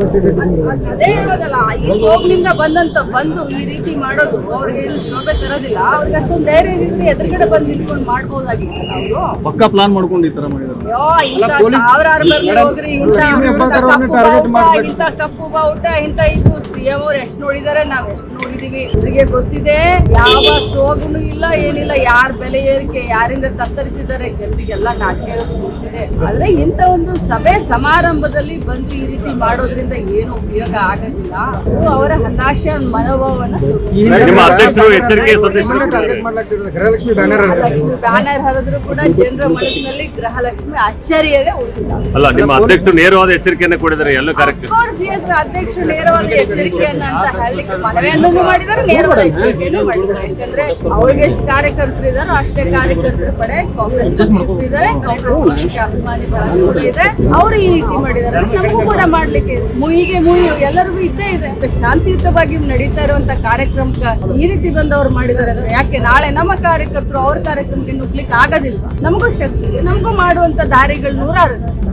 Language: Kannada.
ಅದೇ ಹೇಳೋದಲ್ಲ, ಈ ಸೋಗ್ನಿಂದ ಬಂದು ಈ ರೀತಿ ಮಾಡೋದು ಅವ್ರಿಗೆ ಶೋಭೆ ತರೋದಿಲ್ಲ. ಅವ್ರಿಗೆ ಅಷ್ಟೊಂದು ಧೈರ್ಯ ಇದ್ರೆ ಎದುರುಗಡೆ ಬಂದು ನಿಂತ್ಕೊಂಡು ಮಾಡ್ಬೋದಾಗಿತ್ತಲ್ಲ ಅವರು. ಪಕ್ಕ ಪ್ಲಾನ್ ಮಾಡ್ಕೊಂಡು ಈ ತರ ಮಾಡಿದ್ರು. ಇಂತ ಸಾವಿರಾರು ಬರ್ಲಿ ಹೋಗ್ರಿ, ಇಂತ ಕಪ್ಪು ಬಾವುಟ ಇಂತ ಇದು ಸಿಎಂ ಅವ್ರು ಎಷ್ಟು ನೋಡಿದಾರೆ, ನಾವ್ ಎಷ್ಟು ನೋಡಿದೀವಿ. ಅವ್ರಿಗೆ ಗೊತ್ತಿದೆ ಯಾವ ಸೋಗುನು ಇಲ್ಲ ಏನಿಲ್ಲ, ಯಾರ ಬೆಲೆ ಏರಿಕೆ ಯಾರಿಂದ ತತ್ತರಿಸಿದ್ದಾರೆ ಜನರಿಗೆಲ್ಲ ನಾಟ್ಯ ಗೊತ್ತಿದೆ. ಆದ್ರೆ ಇಂತ ಒಂದು ಸಭೆ ಸಮಾರಂಭದಲ್ಲಿ ಬಂದು ಈ ರೀತಿ ಮಾಡೋದ್ರಿಂದ ಏನು ಉಪಯೋಗ ಆಗೋದಿಲ್ಲ. ಅದು ಅವರ ಹತಾಶೆ ಮನೋಭಾವವನ್ನು ಗೃಹಲಕ್ಷ್ಮಿ ಬ್ಯಾನರ್ ಹರಿದ್ರು ಕೂಡ ಜನರ ಮನಸ್ಸಿನಲ್ಲಿ ಗೃಹಲಕ್ಷ್ಮಿ ಅಚ್ಚರಿಯದೇ ಉಳಿದಿಲ್ಲ. ಅಲ್ಲ, ನಿಮ್ಮ ಅಧ್ಯಕ್ಷರು ನೇರವಾದ ಎಚ್ಚರಿಕೆಯನ್ನು ಕೊಡಿದ್ದಾರೆ ಎಲ್ಲ ಕಾರ್ಯಕ್ರಮ. ಅಧ್ಯಕ್ಷರು ನೇರವಾದ ಎಚ್ಚರಿಕೆಯನ್ನ ಅಂತ ಹೇಳಲಿಕ್ಕೆ ಮನವಿಯನ್ನು ಮಾಡಿದ್ದಾರೆ, ನೇರವಾದ ಎಚ್ಚರಿಕೆಯನ್ನು ಮಾಡಿದ್ದಾರೆ. ಯಾಕಂದ್ರೆ ಅವ್ರಿಗೆ ಎಷ್ಟು ಕಾರ್ಯಕರ್ತರು ಇದಾರೋ ಅಷ್ಟೇ ಕಾರ್ಯಕರ್ತರ ಪಡೆ ಕಾಂಗ್ರೆಸ್ ಇದ್ದಾರೆ, ಕಾಂಗ್ರೆಸ್ ಪಕ್ಷಕ್ಕೆ ಅಭಿಮಾನಿ ಬಳಗ ಕೂಡ ಇದೆ. ಅವರು ಈ ರೀತಿ ಮಾಡಿದ್ದಾರೆ, ನಮಗೂ ಕೂಡ ಮಾಡ್ಲಿಕ್ಕೆ ಇದೆ. ಮುಯಿಗೆ ಎಲ್ಲರಿಗೂ ಇದ್ದೇ ಇದೆ. ಶಾಂತಿಯುತವಾಗಿ ನಡೀತಾ ಇರುವಂತ ಕಾರ್ಯಕ್ರಮಕ್ಕೆ ಈ ರೀತಿ ಬಂದು ಅವ್ರು ಮಾಡಿದ್ದಾರೆ ಅಂದ್ರೆ ಯಾಕೆ ನಾಳೆ ನಮ್ಮ ಕಾರ್ಯಕರ್ತರು ಅವ್ರ ಕಾರ್ಯಕ್ರಮಕ್ಕೆ ನುಗ್ಲಿಕ್ಕೆ ಆಗೋದಿಲ್ವಾ? ನಮಗೂ ಶಕ್ತಿ ಇದೆ, ನಮಗೂ ಮಾಡುವಂತ ದಾರಿಗಳು ನೂರಾರು.